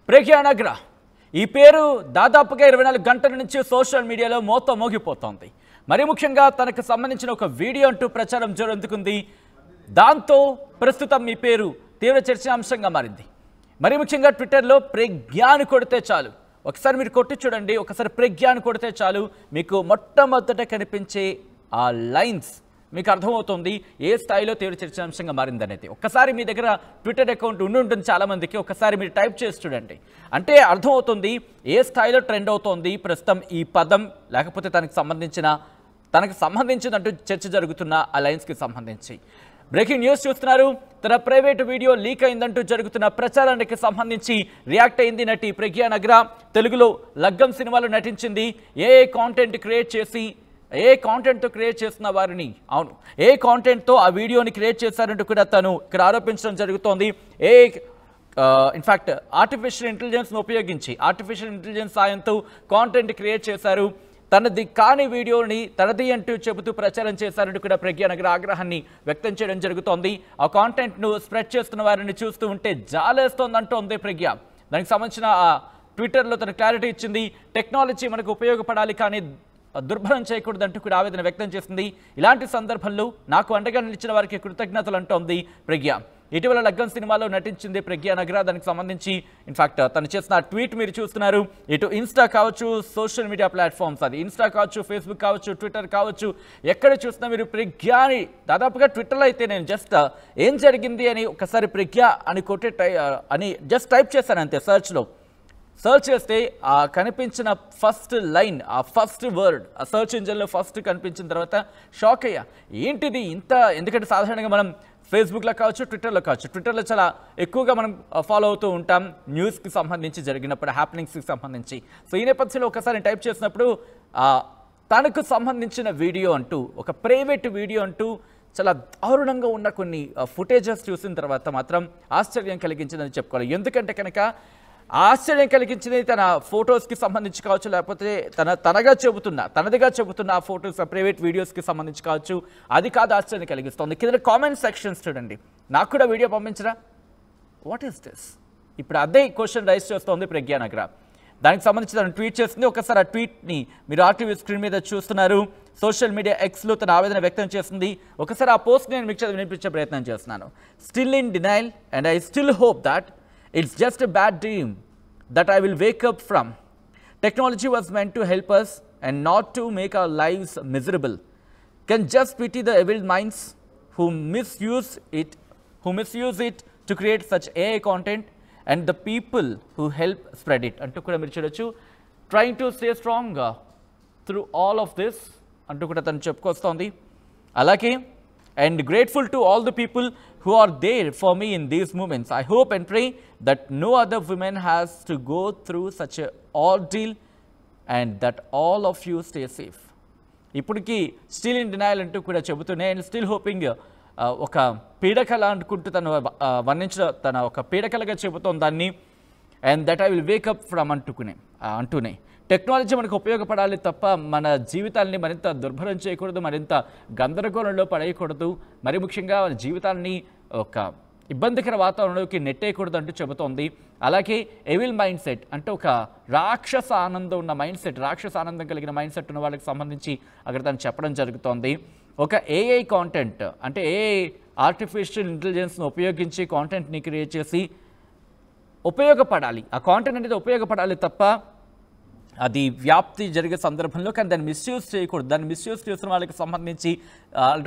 ప్రజ్ఞానగ్ర ఈ పేరు దాదాపుగా 24 గంటల నుంచి సోషల్ మీడియాలో మోగిపోతోంది. మరి ముఖ్యంగా తనకు సంబంధించిన ఒక వీడియో అంటూ ప్రచారం జరుగుతుంది. దాంతో ప్రస్తుతం ఈ పేరు తీవ్ర చర్చాంశంగా మారింది. మరి ముఖ్యంగా ట్విట్టర్లో ప్రజ్ఞాని కొడితే చాలు, ఒకసారి మీరు కొట్టి చూడండి, ఒకసారి ప్రజ్ఞాని కొడితే చాలు మీకు మొట్టమొదట కనిపించే ఆ లైన్స్ మీకు అర్థమవుతుంది ఏ స్థాయిలో తీవ్ర చర్చాంశంగా మారిందనేది. ఒక్కసారి మీ దగ్గర ట్విట్టర్ అకౌంట్ ఉంటుంది చాలామందికి, ఒక్కసారి మీరు టైప్ చేసి చూడండి, అంటే అర్థమవుతుంది ఏ స్థాయిలో ట్రెండ్ అవుతోంది ప్రస్తుతం ఈ పదం, లేకపోతే తనకు సంబంధించినట్టు చర్చ జరుగుతున్న ఆ లైన్స్కి సంబంధించి. బ్రేకింగ్ న్యూస్ చూస్తున్నారు. తన ప్రైవేటు వీడియో లీక్ అయిందంటూ జరుగుతున్న ప్రచారానికి సంబంధించి రియాక్ట్ అయింది నటి ప్రజ్ఞానగ్ర. తెలుగులో లగ్గం సినిమాలో నటించింది. ఏ కాంటెంట్ క్రియేట్ చేసి కాంటెంట్తో క్రియేట్ చేస్తున్న వారిని, అవును, ఏ కాంటెంట్తో ఆ వీడియోని క్రియేట్ చేశారంటూ కూడా తను ఇక్కడ ఆరోపించడం జరుగుతోంది. ఇన్ఫ్యాక్ట్ ఆర్టిఫిషియల్ ఇంటెలిజెన్స్ను ఉపయోగించి ఆర్టిఫిషియల్ ఇంటెలిజెన్స్ సాయంతో కాంటెంట్ క్రియేట్ చేశారు. తనది కాని వీడియోని తనది అంటూ చెబుతూ ప్రచారం చేశారంటూ కూడా ప్రజ్ఞానగ్ర ఆగ్రహాన్ని వ్యక్తం చేయడం జరుగుతోంది. ఆ కాంటెంట్ను స్ప్రెడ్ చేస్తున్న వారిని చూస్తూ ఉంటే జాలేస్తోందంటోంది ప్రజ్ఞ. దానికి సంబంధించిన ట్విట్టర్లో తన క్లారిటీ ఇచ్చింది. టెక్నాలజీ మనకు ఉపయోగపడాలి కానీ దుర్భరం చేయకూడదంటూ కూడా ఆవేదన వ్యక్తం చేసింది. ఇలాంటి సందర్భంలో నాకు అండగా నిలిచిన వారికి కృతజ్ఞతలు అంటోంది ప్రజ్ఞ. ఇటీవల లగ్గం సినిమాలో నటించింది ప్రజ్ఞానగ్ర. దానికి సంబంధించి ఇన్ఫాక్ట్ తను చేసిన ట్వీట్ మీరు చూస్తున్నారు. ఇటు ఇన్స్టా కావచ్చు, సోషల్ మీడియా ప్లాట్ఫామ్స్, అది ఇన్స్టా కావచ్చు, ఫేస్బుక్ కావచ్చు, ట్విట్టర్ కావచ్చు, ఎక్కడ చూసినా మీరు ప్రజ్ఞాని దాదాపుగా ట్విట్టర్లో అయితే నేను జస్ట్ ఏం జరిగింది అని ఒకసారి ప్రజ్ఞ అని అని జస్ట్ టైప్ చేశాను అంతే. సర్చ్ చేస్తే ఆ కనిపించిన ఫస్ట్ లైన్, ఆ ఫస్ట్ వర్డ్ ఆ సర్చ్ ఇంజిన్లో ఫస్ట్ కనిపించిన తర్వాత షాక్ అయ్యా, ఏంటిది ఇంత. ఎందుకంటే సాధారణంగా మనం ఫేస్బుక్లో కావచ్చు, ట్విట్టర్లో కావచ్చు, ట్విట్టర్లో చాలా ఎక్కువగా మనం ఫాలో అవుతూ ఉంటాం న్యూస్కి సంబంధించి జరిగినప్పుడు, హ్యాపెనింగ్స్కి సంబంధించి. సో ఈ నేపథ్యంలో ఒకసారి టైప్ చేసినప్పుడు తనకు సంబంధించిన వీడియో అంటూ, ఒక ప్రైవేట్ వీడియో అంటూ చాలా దారుణంగా ఉన్న కొన్ని ఫుటేజెస్ చూసిన తర్వాత మాత్రం ఆశ్చర్యం కలిగించిందని చెప్పుకోవాలి. ఎందుకంటే కనుక ఆశ్చర్యం కలిగించింది తన ఫొటోస్కి సంబంధించి కావచ్చు, లేకపోతే తనదిగా చెబుతున్న ఆ ఫొటోస్, ప్రైవేట్ వీడియోస్కి సంబంధించి కావచ్చు, అది కాదు ఆశ్చర్యం కలిగిస్తుంది. కింద కామెంట్ సెక్షన్స్ చూడండి, నాకు కూడా వీడియో పంపించరా, వాట్ ఈస్ దిస్? ఇప్పుడు అదే క్వశ్చన్ రైజ్ చేస్తోంది ప్రజ్ఞానగ్ర. దానికి సంబంధించి తను ట్వీట్ చేస్తుంది. ఒకసారి ఆ ట్వీట్ని మీరు ఆర్టీవీ స్క్రీన్ మీద చూస్తున్నారు. సోషల్ మీడియా ఎక్స్లో తన ఆవేదన వ్యక్తం చేస్తుంది. ఒకసారి ఆ పోస్ట్ నేను మీకు వినిపించే ప్రయత్నం చేస్తున్నాను. Still in denial and I still hope that it's just a bad dream that I will wake up from. Technology was meant to help us and not to make our lives miserable. Can just pity the evil minds who misuse it to create such AI content and the people who help spread it. Antu kuda meer chedochu, trying to stay strong through all of this antu kuda tanu chepkostondi. Alage and grateful to all the people who are there for me in these moments. I hope and pray that no other woman has to go through such a ordeal and that all of you stay safe. ఇప్పటికీ still in denial అంటూ కూడా చెబుతూనే and still hoping, ఒక పీడకల అనుకుంటూ తను వర్ణించిన తన ఒక పీడకలగా చెబుతోంది దాన్ని. And that I will wake up from అంటూనే టెక్నాలజీ మనకు ఉపయోగపడాలి తప్ప మన జీవితాన్ని మరింత దుర్భరం చేయకూడదు, మరింత గందరగోళంలో పడేయకూడదు, మరి ముఖ్యంగా జీవితాన్ని ఒక ఇబ్బందికర వాతావరణంలోకి నెట్టేయకూడదు అంటూ చెబుతోంది. అలాగే ఎవిల్ మైండ్ సెట్ అంటే ఒక రాక్షస ఆనందం ఉన్న మైండ్ సెట్, రాక్షస ఆనందం కలిగిన మైండ్ సెట్ ఉన్న వాళ్ళకి సంబంధించి అక్కడ తను చెప్పడం జరుగుతోంది. ఒక ఏఐ కాంటెంట్ అంటే ఏఐ ఆర్టిఫిషియల్ ఇంటెలిజెన్స్ను ఉపయోగించి కాంటెంట్ని క్రియేట్ చేసి ఉపయోగపడాలి, ఆ కాంటెంట్ అనేది ఉపయోగపడాలి తప్ప అది వ్యాప్తి జరిగే సందర్భంలో కానీ దాన్ని మిస్యూజ్ చేయకూడదు. దాన్ని మిస్యూజ్ చేస్తున్న వాళ్ళకి సంబంధించి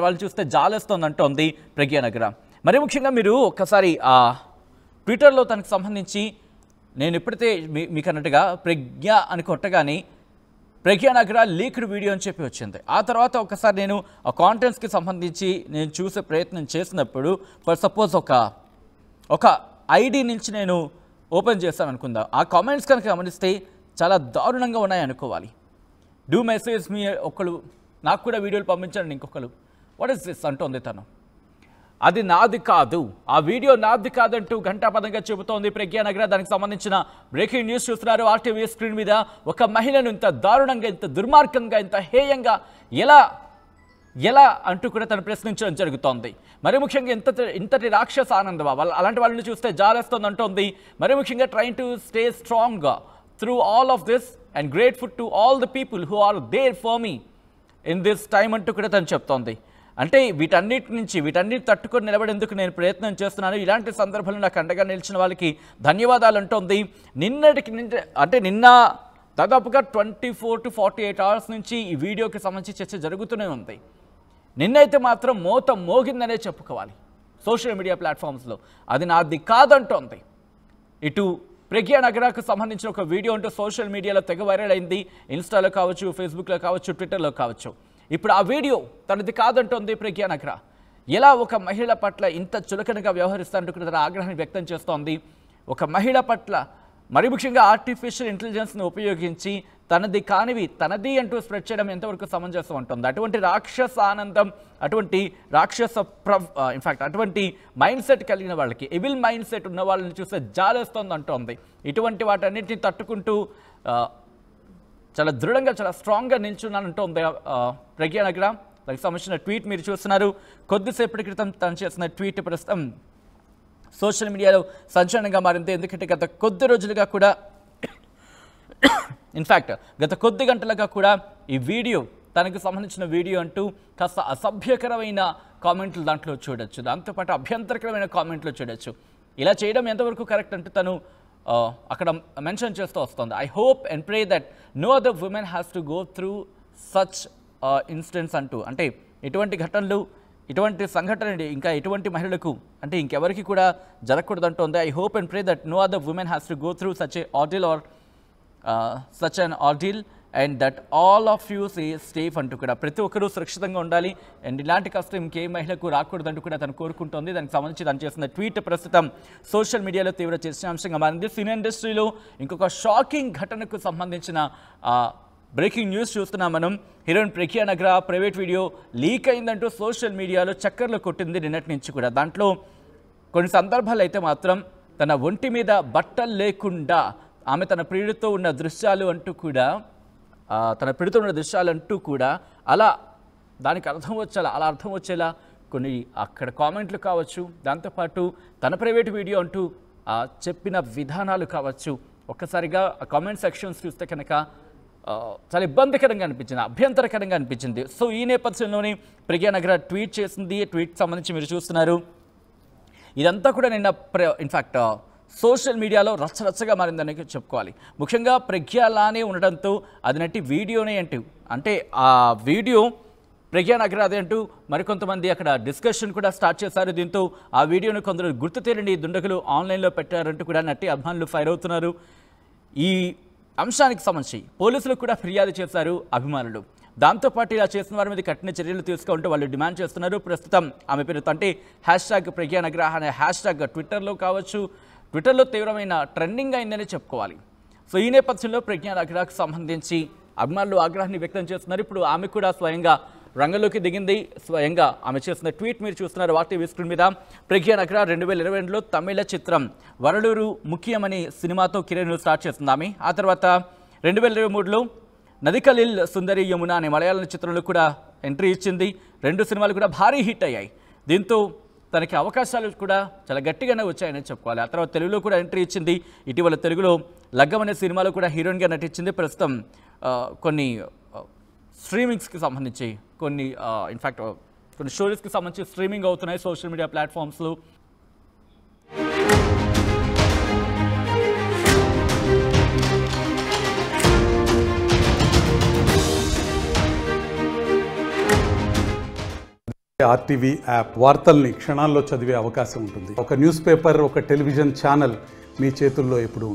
వాళ్ళు చూస్తే జాలేస్తోంది అంటోంది ప్రజ్ఞానగ్ర. మరి ముఖ్యంగా మీరు ఒక్కసారి ట్విట్టర్లో తనకు సంబంధించి నేను ఎప్పుడైతే మీకు అన్నట్టుగా ప్రజ్ఞ అని కొట్టగానే ప్రజ్ఞానగ్ర లీక్డ్ వీడియో అని చెప్పి వచ్చింది. ఆ తర్వాత ఒకసారి నేను ఆ కాంటెంట్స్కి సంబంధించి నేను చూసే ప్రయత్నం చేసినప్పుడు ఫర్ సపోజ్ ఒక ఐడి నుంచి నేను ఓపెన్ చేస్తాను అనుకుందాం. ఆ కామెంట్స్ కనుక గమనిస్తే చాలా దారుణంగా ఉన్నాయి అనుకోవాలి. డూ మెసేజ్ మీ ఒకళ్ళు నాకు కూడా వీడియోలు పంపించండి, ఇంకొకరు వాట్ ఇస్ దిస్ అంటోంది తను. అది నాది కాదు, ఆ వీడియో నాది కాదంటూ ఘంటాపదంగా చెబుతోంది ప్రజ్ఞానగ్ర. దానికి సంబంధించిన బ్రేకింగ్ న్యూస్ చూస్తున్నారు ఆర్టీవీ స్క్రీన్ మీద. ఒక మహిళను ఇంత దారుణంగా, ఇంత దుర్మార్గంగా, ఇంత హేయంగా ఎలా ఎలా అంటూ కూడా తను ప్రశ్నించడం జరుగుతోంది. మరి ముఖ్యంగా ఇంతటి రాక్షస ఆనందమా అలాంటి వాళ్ళని చూస్తే జాలేస్తుంది అంటోంది. మరి ముఖ్యంగా train to stay strong through all of this and grateful to all the people who are there for me in this time అంటూ కూడా తను చెప్తోంది. అంటే వీటన్నిటి తట్టుకొని నిలబడేందుకు నేను ప్రయత్నం చేస్తున్నాను. ఇలాంటి సందర్భంలో నాకు అండగా నిలిచిన వాళ్ళకి ధన్యవాదాలు అంటోంది. నిన్న దాదాపుగా 24 to 48 hours నుంచి ఈ వీడియోకి సంబంధించి చర్చ జరుగుతూనే ఉంది. నిన్నైతే మాత్రం మోత మోగిందనే చెప్పుకోవాలి సోషల్ మీడియా ప్లాట్ఫామ్స్లో. అది నాది కాదంటోంది. ఇటు ప్రజ్ఞా నగరాకు సంబంధించిన ఒక వీడియో అంటూ సోషల్ మీడియాలో తెగ వైరల్ అయింది. ఇన్స్టాలో కావచ్చు, ఫేస్బుక్లో కావచ్చు, ట్విట్టర్లో కావచ్చు. ఇప్పుడు ఆ వీడియో తనది కాదంటోంది ప్రజ్ఞా నగర. ఎలా ఒక మహిళ పట్ల ఇంత చులకనగా వ్యవహరిస్తారంటూ కూడా తన ఆగ్రహాన్ని వ్యక్తం చేస్తోంది. ఒక మహిళ పట్ల మరి ముఖ్యంగా ఆర్టిఫిషియల్ ఇంటెలిజెన్స్ను ఉపయోగించి తనది అంటూ స్ప్రెడ్ చేయడం ఎంతవరకు సమంజసం అంటుంది. అటువంటి రాక్షస ఆనందం, అటువంటి అటువంటి మైండ్ సెట్ కలిగిన వాళ్ళకి, ఎవిల్ మైండ్ సెట్ ఉన్న వాళ్ళని చూస్తే జాలేస్తోంది అంటోంది. ఇటువంటి వాటన్నిటిని తట్టుకుంటూ చాలా దృఢంగా, చాలా స్ట్రాంగ్గా నిల్చున్నానంటోంది ప్రజ్ఞా నగర. దానికి సంబంధించిన ట్వీట్ మీరు చూస్తున్నారు. కొద్దిసేపటి క్రితం తను చేసిన ట్వీట్ ప్రస్తుతం సోషల్ మీడియాలో సంచలనంగా మారింది. ఎందుకంటే గత కొద్ది రోజులుగా కూడా గత కొద్ది గంటలుగా కూడా ఈ వీడియో, తనకు సంబంధించిన వీడియో అంటూ కాస్త అసభ్యకరమైన కామెంట్లు దాంట్లో చూడొచ్చు, దాంతోపాటు అభ్యంతరకరమైన కామెంట్లు చూడొచ్చు. ఇలా చేయడం ఎంతవరకు కరెక్ట్ అంటే తను అక్కడ మెన్షన్ చేస్తూ వస్తుంది. I hope and pray that no other women has to go through such incidents అంటూ. అంటే ఇటువంటి ఘటనలు, ఇటువంటి సంఘటన ఇంకా ఎటువంటి మహిళలకు అంటే ఇంకెవరికి కూడా జరగకూడదంటోంది. I hope and pray that no other women has to go through such a ordeal or such an ordeal and that all of you stay అంటూ కూడా ప్రతి ఒక్కరూ సురక్షితంగా ఉండాలి అండ్ ఇలాంటి కష్టం ఇంకే మహిళకు రాకూడదంటూ కూడా తను కోరుకుంటోంది. దానికి సంబంధించి తను చేసిన ట్వీట్ ప్రస్తుతం సోషల్ మీడియాలో తీవ్ర చర్చాంశంగా మారింది. సినీ ఇండస్ట్రీలో ఇంకొక షాకింగ్ ఘటనకు సంబంధించిన బ్రేకింగ్ న్యూస్ చూస్తున్నాం మనం. హీరోయిన్ ప్రజ్ఞా నగర ప్రైవేట్ వీడియో లీక్ అయిందంటూ సోషల్ మీడియాలో చక్కర్లు కొట్టింది నిన్నటి నుంచి కూడా. దాంట్లో కొన్ని సందర్భాలు అయితే మాత్రం తన ఒంటి మీద బట్టలు లేకుండా ఆమె తన ప్రియుడితో ఉన్న దృశ్యాలు అంటూ కూడా అలా దానికి అర్థం వచ్చేలా కొన్ని అక్కడ కామెంట్లు కావచ్చు, దాంతోపాటు తన ప్రైవేట్ వీడియో అంటూ చెప్పిన విధానాలు కావచ్చు. ఒక్కసారిగా కామెంట్ సెక్షన్స్ చూస్తే కనుక చాలా ఇబ్బందికరంగా అనిపించింది, అభ్యంతరకరంగా అనిపించింది. సో ఈ నేపథ్యంలోనే ప్రజ్ఞా నగర ట్వీట్ చేసింది. ట్వీట్ సంబంధించి మీరు చూస్తున్నారు. ఇదంతా కూడా నిన్న సోషల్ మీడియాలో రచ్చరచ్చగా మారిందని చెప్పుకోవాలి. ముఖ్యంగా ప్రజ్ఞలానే ఉండడంతో అది నటి వీడియోనే అంటే ఆ వీడియో ప్రజ్ఞా నగర అదే అంటూ మరికొంతమంది అక్కడ డిస్కషన్ కూడా స్టార్ట్ చేశారు. దీంతో ఆ వీడియోను కొందరు గుర్తు తెలియని దుండగులు ఆన్లైన్లో పెట్టారంటూ కూడా నటి అభిమానులు ఫైర్ అవుతున్నారు. ఈ అంశానికి సంబంధించి పోలీసులకు కూడా ఫిర్యాదు చేశారు అభిమానులు. దాంతోపాటు ఇలా చేసిన వారి మీద కఠిన చర్యలు తీసుకుంటూ వాళ్ళు డిమాండ్ చేస్తున్నారు. ప్రస్తుతం ఆమె పేరుతో అంటే #ప్రజ్ఞా నగర అనే #, ట్విట్టర్లో తీవ్రమైన ట్రెండింగ్ అయిందని చెప్పుకోవాలి. సో ఈ నేపథ్యంలో ప్రజ్ఞా నగరకు సంబంధించి అభిమానులు ఆగ్రహాన్ని వ్యక్తం చేస్తున్నారు. ఇప్పుడు ఆమె కూడా స్వయంగా రంగంలోకి దిగింది. స్వయంగా ఆమె చేసిన ట్వీట్ మీరు చూస్తున్నారు వార్తా స్క్రీన్ మీద. ప్రజ్ఞా నగర 2022లో తమిళ చిత్రం వరలూరు ముఖ్యమని సినిమాతో కెరీర్ను స్టార్ట్ చేస్తుంది ఆమె. ఆ తర్వాత 2023లో నదికలిల్ సుందరి యమున అనే మలయాళం చిత్రంలో కూడా ఎంట్రీ ఇచ్చింది. 2 సినిమాలు కూడా భారీ హిట్ అయ్యాయి. దీంతో తనకి అవకాశాలు కూడా చాలా గట్టిగానే వచ్చాయని చెప్పుకోవాలి. ఆ తర్వాత తెలుగులో కూడా ఎంట్రీ ఇచ్చింది. ఇటీవల తెలుగులో లగ్గం అనే సినిమాలో కూడా హీరోయిన్గా నటించింది. ప్రస్తుతం కొన్ని స్ట్రీమింగ్స్కి సంబంధించి కొన్ని స్టోరీస్కి సంబంధించి స్ట్రీమింగ్ అవుతున్నాయి సోషల్ మీడియా ప్లాట్ఫామ్స్లో. ఆర్టీవీ యాప్ వార్తల్ని క్షణాల్లో చదివే అవకాశం ఉంటుంది. ఒక న్యూస్ పేపర్, ఒక టెలివిజన్ ఛానల్ మీ చేతుల్లో ఎప్పుడు ఉంటుంది.